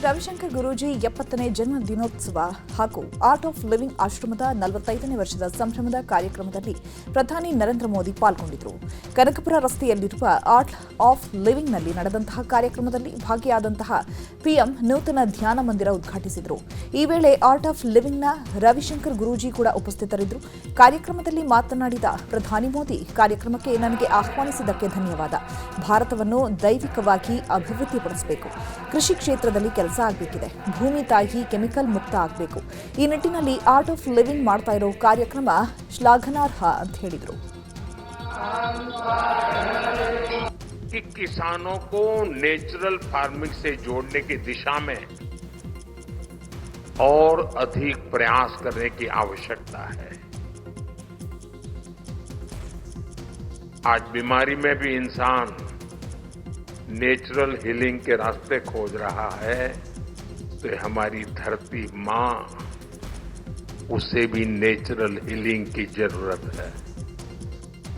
ರವಿಶಂಕರ್ ಗುರೂಜಿ 70ನೇ ಜನ್ಮ ದಿನೋತ್ಸವ ಹಾಗೂ art of living ಆಶ್ರಮದ 45ನೇ ವರ್ಷದ ಸಂಭ್ರಮದ ಕಾರ್ಯಕ್ರಮದಲ್ಲಿ ಪ್ರಧಾನಿ ನರೇಂದ್ರ ಮೋದಿ ಪಾಲ್ಗೊಂಡಿದ್ದರು. ಕನಕಪುರ ರಸ್ತೆಯಲ್ಲಿರುವ ಆರ್ಟ್ ಆಫ್ ಲಿವಿಂಗ್ನಲ್ಲಿ ನಡೆದಂತಹ ಕಾರ್ಯಕ್ರಮದಲ್ಲಿ ಭಾಗಿಯಾದಂತಹ ಪಿಎಂ ನೂತನ ಧ್ಯಾನ ಮಂದಿರ ಉದ್ಘಾಟಿಸಿದರು. ಈ ವೇಳೆ ಆರ್ಟ್ ಆಫ್ ಲಿವಿಂಗ್ನ ರವಿಶಂಕರ್ ಗುರೂಜಿ ಕೂಡ ಉಪಸ್ಥಿತರಿದ್ದರು. ಕಾರ್ಯಕ್ರಮದಲ್ಲಿ ಮಾತನಾಡಿದ ಪ್ರಧಾನಿ ಮೋದಿ, ಕಾರ್ಯಕ್ರಮಕ್ಕೆ ನನಗೆ ಆಹ್ವಾನಿಸಿದ್ದಕ್ಕೆ ಧನ್ಯವಾದ. ಭಾರತವನ್ನು ದೈವಿಕವಾಗಿ ಅಭಿವೃದ್ಧಿಪಡಿಸಬೇಕು. ಕೃಷಿ ಕ್ಷೇತ್ರದಲ್ಲಿ ಕೆಲಸ ಆಗಬೇಕಿದೆ. ಭೂಮಿ ತಾಯಿ ಕೆಮಿಕಲ್ ಮುಕ್ತ ಆಗಬೇಕು. ಈ ನಿಟ್ಟಿನಲ್ಲಿ ಆರ್ಟ್ ಆಫ್ ಲಿವಿಂಗ್ ಮಾಡ್ತಾ ಇರೋ ಕಾರ್ಯಕ್ರಮ ಶ್ಲಾಘನಾರ್ಹ ಅಂತ ಹೇಳಿದರು. कि किसानों को नेचुरल फार्मिंग से जोड़ने की दिशा में और अधिक प्रयास करने की आवश्यकता है. आज बीमारी में भी इंसान नेचुरल हीलिंग के रास्ते खोज रहा है, तो हमारी धरती मां, उसे भी नेचुरल हीलिंग की जरूरत है.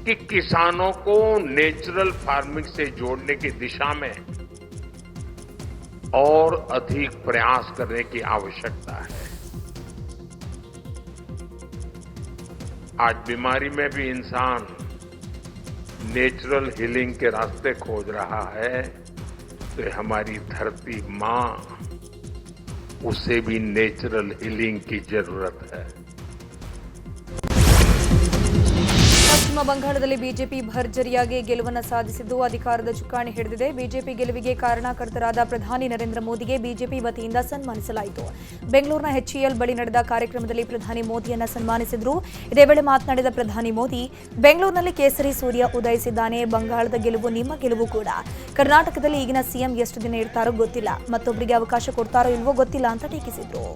कि किसानों को नेचुरल फार्मिंग से जोड़ने की दिशा में और अधिक प्रयास करने की आवश्यकता है. आज बीमारी में भी इंसान नेचुरल हीलिंग के रास्ते खोज रहा है, तो हमारी धरती मां, उसे भी नेचुरल हीलिंग की जरूरत है. ಪಶ್ಚಿಮ ಬಂಗಾಳದಲ್ಲಿ ಬಿಜೆಪಿ ಭರ್ಜರಿಯಾಗಿ ಗೆಲುವನ್ನು ಸಾಧಿಸಿದ್ದು ಅಧಿಕಾರದ ಚುಕ್ಕಾಣಿ ಹಿಡಿದಿದೆ. ಬಿಜೆಪಿ ಗೆಲುವಿಗೆ ಕಾರಣಕರ್ತರಾದ ಪ್ರಧಾನಿ ನರೇಂದ್ರ ಮೋದಿಗೆ ಬಿಜೆಪಿ ವತಿಯಿಂದ ಸನ್ಮಾನಿಸಲಾಯಿತು. ಬೆಂಗಳೂರಿನ HCL ಬಳಿ ನಡೆದ ಕಾರ್ಯಕ್ರಮದಲ್ಲಿ ಪ್ರಧಾನಿ ಮೋದಿಯನ್ನ ಸನ್ಮಾನಿಸಿದರು. ಇದೇ ವೇಳೆ ಮಾತನಾಡಿದ ಪ್ರಧಾನಿ ಮೋದಿ, ಬೆಂಗಳೂರಿನಲ್ಲಿ ಕೇಸರಿ ಸೂರ್ಯ ಉದಯಿಸಿದ್ದಾನೆ. ಬಂಗಾಳದ ಗೆಲುವು ನಿಮ್ಮ ಗೆಲುವು ಕೂಡ. ಕರ್ನಾಟಕದಲ್ಲಿ ಈಗಿನ ಸಿಎಂ ಎಷ್ಟು ದಿನ ಇರ್ತಾರೋ ಗೊತ್ತಿಲ್ಲ, ಮತ್ತೊಬ್ಬರಿಗೆ ಅವಕಾಶ ಕೊಡ್ತಾರೋ ಇಲ್ವೋ ಗೊತ್ತಿಲ್ಲ ಅಂತ ಟೀಕಿಸಿದರು.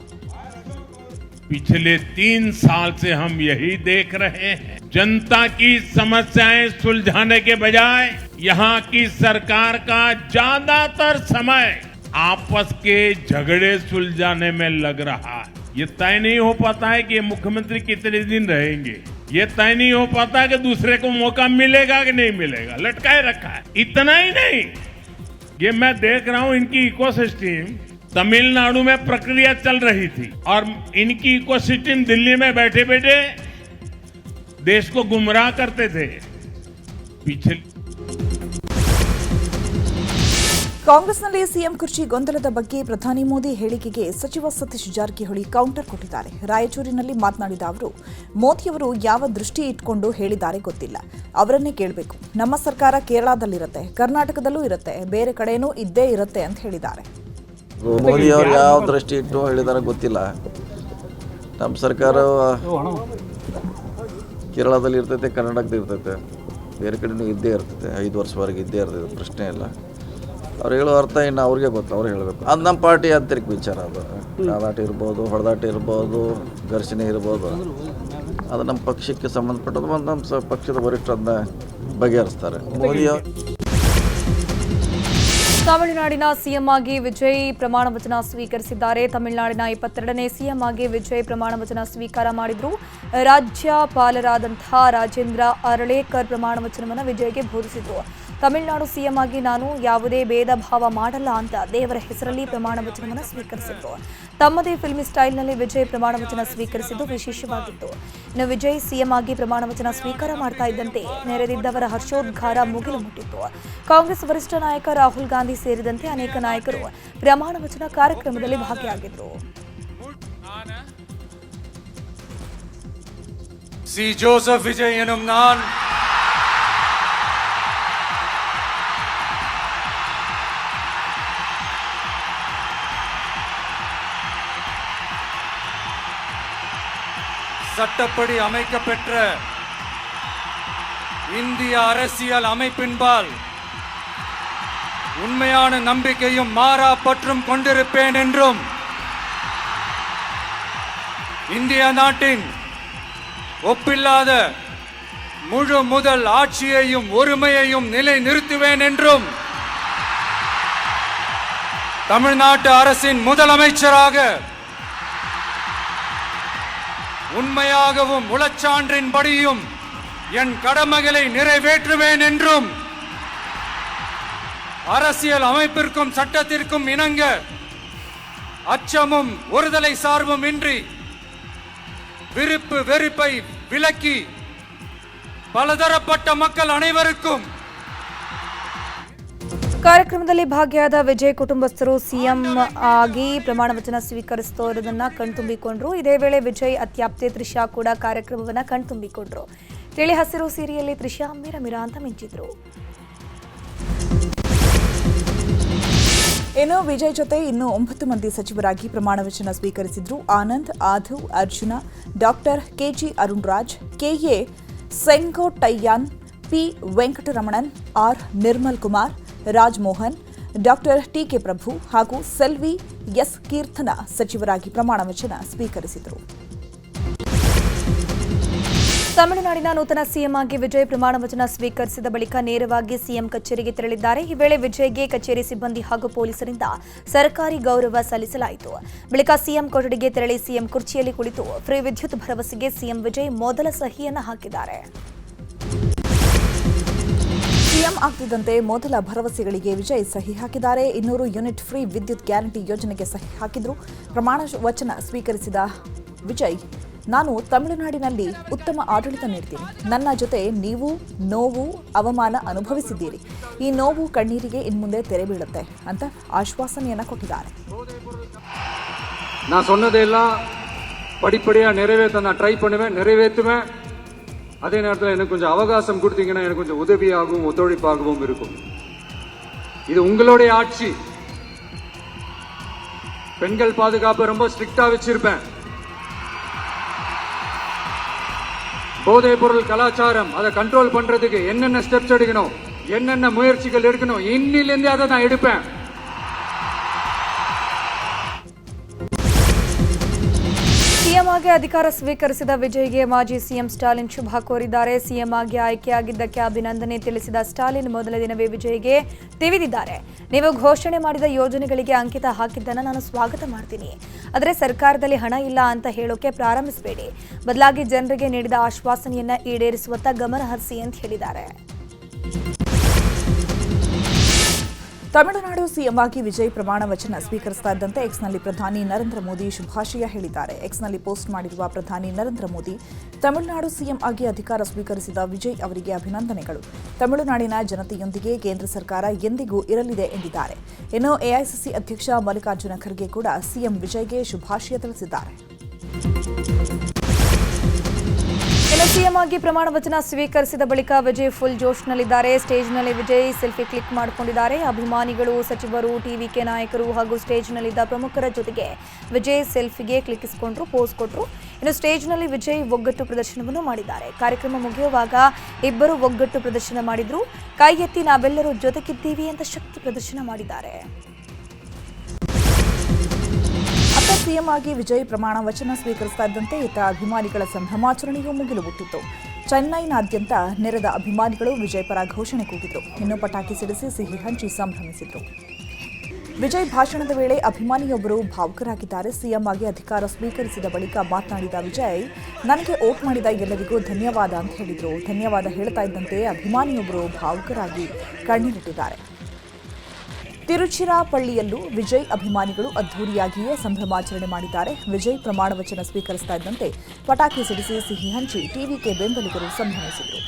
पिछले 3 साल से हम यही देख रहे हैं, जनता की समस्याएं सुलझाने के बजाय यहाँ की सरकार का ज्यादातर समय आपस के झगड़े सुलझाने में लग रहा है. ये तय नहीं हो पाता है कि ये मुख्यमंत्री कितने दिन रहेंगे. ये तय नहीं हो पाता कि दूसरे को मौका मिलेगा कि नहीं मिलेगा. लटकाए रखा है. इतना ही नहीं, ये मैं देख रहा हूं इनकी इकोसिस्टम तमिलनाडु में प्रक्रिया चल रही थी और इनकी इकोसिस्टम दिल्ली में बैठे बैठे देश को गुमराह करते थे. पीछे ಕಾಂಗ್ರೆಸ್ನಲ್ಲಿ ಸಿಎಂ ಕುರ್ಚಿ ಗೊಂದಲದ ಬಗ್ಗೆ ಪ್ರಧಾನಿ ಮೋದಿ ಹೇಳಿಕೆಗೆ ಸಚಿವ ಸತೀಶ್ ಜಾರಕಿಹೊಳಿ ಕೌಂಟರ್ ಕೊಟ್ಟಿದ್ದಾರೆ. ರಾಯಚೂರಿನಲ್ಲಿ ಮಾತನಾಡಿದ ಅವರು, ಮೋದಿಯವರು ಯಾವ ದೃಷ್ಟಿ ಇಟ್ಕೊಂಡು ಹೇಳಿದ್ದಾರೆ ಗೊತ್ತಿಲ್ಲ, ಅವರನ್ನೇ ಕೇಳಬೇಕು. ನಮ್ಮ ಸರ್ಕಾರ ಕೇರಳದಲ್ಲಿರುತ್ತೆ, ಕರ್ನಾಟಕದಲ್ಲೂ ಇರುತ್ತೆ, ಬೇರೆ ಕಡೆನೂ ಇದ್ದೇ ಇರುತ್ತೆ ಅಂತ ಹೇಳಿದ್ದಾರೆ. ಮೋದಿ ಅವರು ಯಾವ ದೃಷ್ಟಿ ಇಟ್ಟು ಹೇಳಿದಾರೆ ಗೊತ್ತಿಲ್ಲ. ನಮ್ಮ ಸರ್ಕಾರ ಕೇರಳದಲ್ಲಿ ಇರ್ತೈತೆ, ಕರ್ನಾಟಕದಲ್ಲಿ ಇರ್ತೈತೆ, ಬೇರೆ ಕಡೆನೂ ಇದ್ದೇ ಇರ್ತೈತೆ. 5 ವರ್ಷವರೆಗೆ ಇದ್ದೇ ಇರ್ತೈತೆ, ಪ್ರಶ್ನೆ ಇಲ್ಲ. ಅವ್ರು ಹೇಳೋ ಅರ್ಥ ಇನ್ನು ಅವ್ರಿಗೆ ಗೊತ್ತು, ಅವ್ರು ಹೇಳಬೇಕು. ಅದು ನಮ್ಮ ಪಾರ್ಟಿ ಆಂತರಿಕ ವಿಚಾರ. ಅದು ಕಾದಾಟ ಇರ್ಬೋದು, ಹೊಡೆದಾಟ ಇರ್ಬೋದು, ಘರ್ಷಣೆ ಇರ್ಬೋದು, ಅದು ನಮ್ಮ ಪಕ್ಷಕ್ಕೆ ಸಂಬಂಧಪಟ್ಟದ್ದು. ಮತ್ತು ನಮ್ಮ ಪಕ್ಷದ ವರಿಷ್ಠರನ್ನ ಬಗೆಹರಿಸ್ತಾರೆ. ಮೋದಿ ತಮಿಳುನಾಡಿನ ಸಿಎಂ ಆಗಿ ವಿಜಯ್ ಪ್ರಮಾಣ ವಚನ ಸ್ವೀಕರಿಸಿದ್ದಾರೆ. ತಮಿಳುನಾಡಿನ 22ನೇ ಸಿಎಂ ಆಗಿ ವಿಜಯ್ ಪ್ರಮಾಣ ವಚನ ಸ್ವೀಕಾರ ಮಾಡಿದ್ರು. ರಾಜ್ಯಪಾಲರಾದಂತಹ ರಾಜೇಂದ್ರ ಅರಳೇಕರ್ ಪ್ರಮಾಣ ವಚನವನ್ನು ವಿಜಯ್ಗೆ ಬೋಧಿಸಿದ್ರು. ತಮಿಳುನಾಡು ಸಿಎಂ ಆಗಿ ನಾನು ಯಾವುದೇ ಭೇದ ಭಾವ ಮಾಡಲ್ಲ ಅಂತ ದೇವರ ಹೆಸರಲ್ಲಿ ಪ್ರಮಾಣ ವಚನವನ್ನು ಸ್ವೀಕರಿಸಿದ್ರು. ತಮ್ಮದೇ ಫಿಲ್ಮಿ ಸ್ಟೈಲ್ನಲ್ಲಿ ವಿಜಯ್ ಪ್ರಮಾಣ ವಚನ ಸ್ವೀಕರಿಸಿದ್ದು ವಿಶೇಷವಾಗಿತ್ತು. ಇನ್ನು ವಿಜಯ್ ಸಿಎಂ ಆಗಿ ಪ್ರಮಾಣ ವಚನ ಸ್ವೀಕಾರ ಮಾಡ್ತಾ ಇದ್ದಂತೆ ನೆರೆದಿದ್ದವರ ಹರ್ಷೋದ್ಗಾರ ಮುಗಿಲು ಮುಟ್ಟಿತ್ತು. ಕಾಂಗ್ರೆಸ್ ವರಿಷ್ಠ ನಾಯಕ ರಾಹುಲ್ ಗಾಂಧಿ ಸೇರಿದಂತೆ ಅನೇಕ ನಾಯಕರು ಪ್ರಮಾಣ ವಚನ ಕಾರ್ಯಕ್ರಮದಲ್ಲಿ ಭಾಗಿಯಾಗಿದ್ದರು. ಸಿ ಜೋಸೆಫ್ ವಿಜಯ್ ಎನ್ನುம் நான் சட்டப்படி அமைக்கப்பெற்ற இந்திய அரசியல் அமைப்பின்பால் உண்மையான நம்பிக்கையும் மாறா பற்றும் கொண்டிருப்பேன் என்றும் இந்திய நாட்டின் ஒப்பில்லாத முழு முதல் ஆட்சியையும் ஒருமையையும் நிலைநிறுத்துவேன் என்றும் தமிழ்நாட்டு அரசின் முதலமைச்சராக உண்மையாகவும் உளச்சான்றின்படியும் என் கடமைகளை நிறைவேற்றுவேன் என்றும் அரசியல் அமைப்பிற்கும் சட்டத்திற்கும் இணங்க அச்சமும் ஒருதலை சார்பும் இன்றி விருப்பு வெறுப்பை விலக்கி பலதரப்பட்ட மக்கள் அனைவருக்கும் ಕಾರ್ಯಕ್ರಮದಲ್ಲಿ ಭಾಗಿಯಾದ ವಿಜಯ್ ಕುಟುಂಬಸ್ಥರು ಸಿಎಂ ಆಗಿ ಪ್ರಮಾಣ ವಚನ ಸ್ವೀಕರಿಸುತ್ತಿರುವುದನ್ನ ಕಣ್ತುಂಬಿಕೊಂಡ್ರು. ಇದೇ ವೇಳೆ ವಿಜಯ್ ಅತ್ಯಾಪ್ತೆ ತ್ರಿಷಾ ಕೂಡ ಕಾರ್ಯಕ್ರಮವನ್ನ ಕಣ್ತುಂಬಿಕೊಂಡ್ರು. ತಿಳಿ ಹಸಿರು ಸೀರೆಯಲ್ಲಿ ತ್ರಿಷಾ ಮಿರ ಅಂತ ಮಿಂಚಿದ್ರು. ಇನ್ನು ವಿಜಯ್ ಜೊತೆ ಇನ್ನೂ 9 ಮಂದಿ ಸಚಿವರಾಗಿ ಪ್ರಮಾಣ ವಚನ ಸ್ವೀಕರಿಸಿದ್ರು. Anand, Aadhav, Arjuna, doctor KG Arun Raj, KA Sengottaiyan, P Venkataramanan, R Nirmal Kumar, Raj Mohan, doctor TK Prabhu ಹಾಗೂ ಸೆಲ್ವಿ ಎಸ್ ಕೀರ್ತನ ಸಚಿವರಾಗಿ ಪ್ರಮಾಣ ವಚನ ಸ್ವೀಕರಿಸಿದರು. ತಮಿಳುನಾಡಿನ ನೂತನ ಸಿಎಂ ಆಗಿ ವಿಜಯ್ ಪ್ರಮಾಣ ವಚನ ಸ್ವೀಕರಿಸಿದ ಬಳಿಕ ನೇರವಾಗಿ ಸಿಎಂ ಕಚೇರಿಗೆ ತೆರಳಿದ್ದಾರೆ. ಈ ವೇಳೆ ವಿಜಯ್ಗೆ ಕಚೇರಿ ಸಿಬ್ಬಂದಿ ಹಾಗೂ ಪೊಲೀಸರಿಂದ ಸರ್ಕಾರಿ ಗೌರವ ಸಲ್ಲಿಸಲಾಯಿತು. ಬಳಿಕ ಸಿಎಂ ಕೊಠಡಿಗೆ ತೆರಳಿ ಸಿಎಂ ಕುರ್ಚಿಯಲ್ಲಿ ಕುಳಿತು ಫ್ರೀ ವಿದ್ಯುತ್ ಭರವಸೆಗೆ ಸಿಎಂ ವಿಜಯ್ ಮೊದಲ ಸಹಿಯನ್ನು ಹಾಕಿದ್ದಾರೆ. ಸಿಎಂ ಆಗ್ತಿದ್ದಂತೆ ಮೊದಲ ಭರವಸೆಗಳಿಗೆ ವಿಜಯ್ ಸಹಿ ಹಾಕಿದ್ದಾರೆ. 200 ಯೂನಿಟ್ ಫ್ರೀ ವಿದ್ಯುತ್ ಗ್ಯಾರಂಟಿ ಯೋಜನೆಗೆ ಸಹಿ ಹಾಕಿದ್ರು. ಪ್ರಮಾಣ ವಚನ ಸ್ವೀಕರಿಸಿದ ವಿಜಯ್, ನಾನು ತಮಿಳುನಾಡಿನಲ್ಲಿ ಉತ್ತಮ ಆಡಳಿತ ನೀಡ್ತೀನಿ. ನನ್ನ ಜೊತೆ ನೀವು ನೋವು, ಅವಮಾನ ಅನುಭವಿಸಿದ್ದೀರಿ. ಈ ನೋವು ಕಣ್ಣೀರಿಗೆ ಇನ್ಮುಂದೆ ತೆರೆ ಬೀಳುತ್ತೆ ಅಂತ ಆಶ್ವಾಸನೆಯನ್ನ ಕೊಟ್ಟಿದ್ದಾರೆ. நான் சொன்னதெல்லாம் படிப்படியா நிறைவேற்ற நான் ட்ரை பண்ணுவேன், நிறைவேற்றுவேன். அதே நேரத்தில் எனக்கு கொஞ்சம் அவகாசம் கொடுத்தீங்கன்னா எனக்கு கொஞ்சம் உதவியாகவும் ஒத்துழைப்பாகவும் இருக்கும். இது உங்களுடைய ஆட்சி. பெண்கள் பாதுகாப்பு ரொம்ப ஸ்ட்ரிக்டா வச்சிருப்பேன். போதைப் பொருள் கலாச்சாரம் அதை கண்ட்ரோல் பண்றதுக்கு என்னென்ன ஸ்டெப்ஸ் எடுக்கணும், என்னென்ன முயற்சிகள் எடுக்கணும், இன்னிலிருந்து அதை நான் எடுப்பேன். ಸಿಎಂ ಆಗಿ ಅಧಿಕಾರ ಸ್ವೀಕರಿಸಿದ ವಿಜಯ್ಗೆ ಮಾಜಿ ಸಿಎಂ ಸ್ಟಾಲಿನ್ ಶುಭ ಕೋರಿದ್ದಾರೆ. ಸಿಎಂ ಆಗಿ ಆಯ್ಕೆಯಾಗಿದ್ದಕ್ಕೆ ಅಭಿನಂದನೆ ತಿಳಿಸಿದ ಸ್ಟಾಲಿನ್ ಮೊದಲ ದಿನವೇ ವಿಜಯ್ಗೆ ತಿವಿದಿದ್ದಾರೆ. ನೀವು ಘೋಷಣೆ ಮಾಡಿದ ಯೋಜನೆಗಳಿಗೆ ಅಂಕಿತ ಹಾಕಿದ್ದನ್ನು ನಾನು ಸ್ವಾಗತ ಮಾಡ್ತೀನಿ. ಆದರೆ ಸರ್ಕಾರದಲ್ಲಿ ಹಣ ಇಲ್ಲ ಅಂತ ಹೇಳೋಕೆ ಪ್ರಾರಂಭಿಸಬೇಡಿ. ಬದಲಾಗಿ ಜನರಿಗೆ ನೀಡಿದ ಆಶ್ವಾಸನೆಯನ್ನ ಈಡೇರಿಸುವತ್ತ ಗಮನ ಹರಿಸಿ ಅಂತ ಹೇಳಿದ್ದಾರೆ. ತಮಿಳುನಾಡು ಸಿಎಂ ಆಗಿ ವಿಜಯ್ ಪ್ರಮಾಣ ವಚನ ಸ್ವೀಕರಿಸ್ತಾ ಇದ್ದಂತೆ ಎಕ್ಸ್ನಲ್ಲಿ ಪ್ರಧಾನಿ ನರೇಂದ್ರ ಮೋದಿ ಶುಭಾಶಯ ಹೇಳಿದ್ದಾರೆ. ಎಕ್ಸ್ನಲ್ಲಿ ಪೋಸ್ಟ್ ಮಾಡಿರುವ ಪ್ರಧಾನಿ ನರೇಂದ್ರ ಮೋದಿ, ತಮಿಳುನಾಡು ಸಿಎಂ ಆಗಿ ಅಧಿಕಾರ ಸ್ವೀಕರಿಸಿದ ವಿಜಯ್ ಅವರಿಗೆ ಅಭಿನಂದನೆಗಳು. ತಮಿಳುನಾಡಿನ ಜನತೆಯೊಂದಿಗೆ ಕೇಂದ್ರ ಸರ್ಕಾರ ಎಂದಿಗೂ ಇರಲಿದೆ ಎಂದಿದ್ದಾರೆ. ಇನ್ನು ಎಐಸಿಸಿ ಅಧ್ಯಕ್ಷ ಮಲ್ಲಿಕಾರ್ಜುನ ಖರ್ಗೆ ಕೂಡ ಸಿಎಂ ವಿಜಯ್ಗೆ ಶುಭಾಶಯ ತಿಳಿಸಿದ್ದಾರೆ. ಇನ್ನು ಸಿಎಂ ಆಗಿ ಪ್ರಮಾಣ ವಚನ ಸ್ವೀಕರಿಸಿದ ಬಳಿಕ ವಿಜಯ್ ಫುಲ್ ಜೋಶ್ನಲ್ಲಿದ್ದಾರೆ. ಸ್ಟೇಜ್ನಲ್ಲಿ ವಿಜಯ್ ಸೆಲ್ಫಿ ಕ್ಲಿಕ್ ಮಾಡಿಕೊಂಡಿದ್ದಾರೆ. ಅಭಿಮಾನಿಗಳು, ಸಚಿವರು, ಟಿವಿಕೆ ನಾಯಕರು ಹಾಗೂ ಸ್ಟೇಜ್ನಲ್ಲಿದ್ದ ಪ್ರಮುಖರ ಜೊತೆಗೆ ವಿಜಯ್ ಸೆಲ್ಫಿಗೆ ಕ್ಲಿಕ್ಕಿಸಿಕೊಂಡ್ರು, ಪೋಸ್ ಕೊಟ್ಟರು. ಇನ್ನು ಸ್ಟೇಜ್ನಲ್ಲಿ ವಿಜಯ್ ಒಗ್ಗಟ್ಟು ಪ್ರದರ್ಶನವನ್ನು ಮಾಡಿದ್ದಾರೆ. ಕಾರ್ಯಕ್ರಮ ಮುಗಿಯುವಾಗ ಇಬ್ಬರು ಒಗ್ಗಟ್ಟು ಪ್ರದರ್ಶನ ಮಾಡಿದ್ರು. ಕೈ ಎತ್ತಿ ನಾವೆಲ್ಲರೂ ಜೊತೆಗಿದ್ದೀವಿ ಅಂತ ಶಕ್ತಿ ಪ್ರದರ್ಶನ ಮಾಡಿದ್ದಾರೆ. ಸಿಎಂ ಆಗಿ ವಿಜಯ್ ಪ್ರಮಾಣ ವಚನ ಸ್ವೀಕರಿಸ್ತಾ ಇದ್ದಂತೆ ಇತ್ತ ಅಭಿಮಾನಿಗಳ ಸಂಭ್ರಮಾಚರಣೆಯೂ ಮುಗಿಲು ಮುಟ್ಟಿತ್ತು. ಚೆನ್ನೈನಾದ್ಯಂತ ನೆರೆದ ಅಭಿಮಾನಿಗಳು ವಿಜಯ್ ಪರ ಘೋಷಣೆ ಕೂಗಿದ್ರು. ಇನ್ನು ಪಟಾಕಿ ಸಿಡಿಸಿ ಸಿಹಿ ಹಂಚಿ ಸಂಭ್ರಮಿಸಿದ್ರು. ವಿಜಯ್ ಭಾಷಣದ ವೇಳೆ ಅಭಿಮಾನಿಯೊಬ್ಬರು ಭಾವುಕರಾಗಿದ್ದಾರೆ. ಸಿಎಂ ಆಗಿ ಅಧಿಕಾರ ಸ್ವೀಕರಿಸಿದ ಬಳಿಕ ಮಾತನಾಡಿದ ವಿಜಯ್, ನನಗೆ ವೋಟ್ ಮಾಡಿದ ಎಲ್ಲರಿಗೂ ಧನ್ಯವಾದ ಅಂತ ಹೇಳಿದ್ರು. ಧನ್ಯವಾದ ಹೇಳ್ತಾ ಇದ್ದಂತೆ ಅಭಿಮಾನಿಯೊಬ್ಬರು ಭಾವುಕರಾಗಿ ಕಣ್ಣೀರಿಟ್ಟಿದ್ದಾರೆ. ತಿರುಚಿರಾಪಳ್ಳಿಯಲ್ಲೂ ವಿಜಯ್ ಅಭಿಮಾನಿಗಳು ಅದ್ದೂರಿಯಾಗಿಯೇ ಸಂಭ್ರಮಾಚರಣೆ ಮಾಡಿದ್ದಾರೆ. ವಿಜಯ್ ಪ್ರಮಾಣ ವಚನ ಸ್ವೀಕರಿಸ್ತಾ ಇದ್ದಂತೆ ಪಟಾಕಿ ಸಿಡಿಸಿ ಸಿಹಿ ಹಂಚಿ ಟಿವಿಕೆ ಬೆಂಬಲಿಗರು ಸಂಭ್ರಮಿಸಿದರು.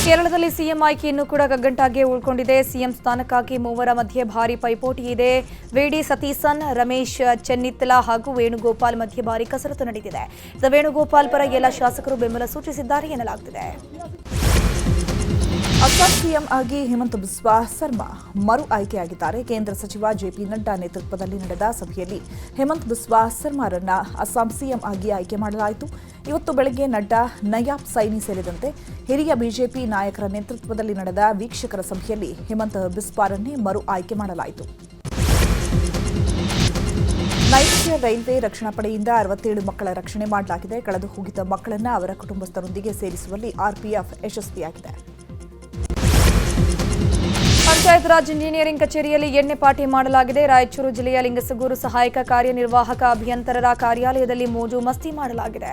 ಕೇರಳದಲ್ಲಿ ಸಿಎಂ ಆಯ್ಕೆ ಇನ್ನೂ ಕೂಡ ಕಗ್ಗಂಟಾಗಿ ಉಳ್ಕೊಂಡಿದೆ. ಸಿಎಂ ಸ್ಥಾನಕ್ಕಾಗಿ ಮೂವರ ಮಧ್ಯೆ ಭಾರಿ ಪೈಪೋಟಿ ಇದೆ. ವಿಡಿ ಸತೀಸನ್, ರಮೇಶ್ ಚೆನ್ನಿತ್ತಲ ಹಾಗೂ ವೇಣುಗೋಪಾಲ್ ಮಧ್ಯೆ ಭಾರಿ ಕಸರತ್ತು ನಡೆದಿದೆ. ವೇಣುಗೋಪಾಲ್ ಪರ ಎಲ್ಲ ಶಾಸಕರು ಬೆಂಬಲ ಸೂಚಿಸಿದ್ದಾರೆ ಎನ್ನಲಾಗುತ್ತಿದೆ. ಅಸ್ಸಾಂ ಸಿಎಂ ಆಗಿ ಹಿಮಂತ ಬಿಸ್ವಾ ಸರ್ಮಾ ಮರು ಆಯ್ಕೆಯಾಗಿದ್ದಾರೆ. ಕೇಂದ್ರ ಸಚಿವ ಜೆಪಿ ನಡ್ಡಾ ನೇತೃತ್ವದಲ್ಲಿ ನಡೆದ ಸಭೆಯಲ್ಲಿ ಹಿಮಂತ ಬಿಸ್ವಾ ಸರ್ಮಾರನ್ನ ಅಸ್ಸಾಂ ಸಿಎಂ ಆಗಿ ಆಯ್ಕೆ ಮಾಡಲಾಯಿತು. ಇವತ್ತು ಬೆಳಗ್ಗೆ ನಡ್ಡಾ, ನಯಾಬ್ ಸೈನಿ ಸೇರಿದಂತೆ ಹಿರಿಯ ಬಿಜೆಪಿ ನಾಯಕರ ನೇತೃತ್ವದಲ್ಲಿ ನಡೆದ ವೀಕ್ಷಕರ ಸಭೆಯಲ್ಲಿ ಹಿಮಂತ ಬಿಸ್ವಾರನ್ನೇ ಮರು ಆಯ್ಕೆ ಮಾಡಲಾಯಿತು. ನೈಋತ್ಯ ರೈಲ್ವೆ ರಕ್ಷಣಾ ಪಡೆಯಿಂದ 67 ಮಕ್ಕಳ ರಕ್ಷಣೆ ಮಾಡಲಾಗಿದೆ. ಕಳೆದು ಹೋಗಿದ್ದ ಮಕ್ಕಳನ್ನು ಅವರ ಕುಟುಂಬಸ್ಥರೊಂದಿಗೆ ಸೇರಿಸುವಲ್ಲಿ ಆರ್ಪಿಎಫ್ ಯಶಸ್ವಿಯಾಗಿದೆ. ಪಂಚಾಯತ್ ರಾಜ್ ಇಂಜಿನಿಯರಿಂಗ್ ಕಚೇರಿಯಲ್ಲಿ ಎಣ್ಣೆ ಪಾರ್ಟಿ ಮಾಡಲಾಗಿದೆ. ರಾಯಚೂರು ಜಿಲ್ಲೆಯ ಲಿಂಗಸಗೂರು ಸಹಾಯಕ ಕಾರ್ಯನಿರ್ವಾಹಕ ಅಭಿಯಂತರರ ಕಾರ್ಯಾಲಯದಲ್ಲಿ ಮೋಜು ಮಸ್ತಿ ಮಾಡಲಾಗಿದೆ.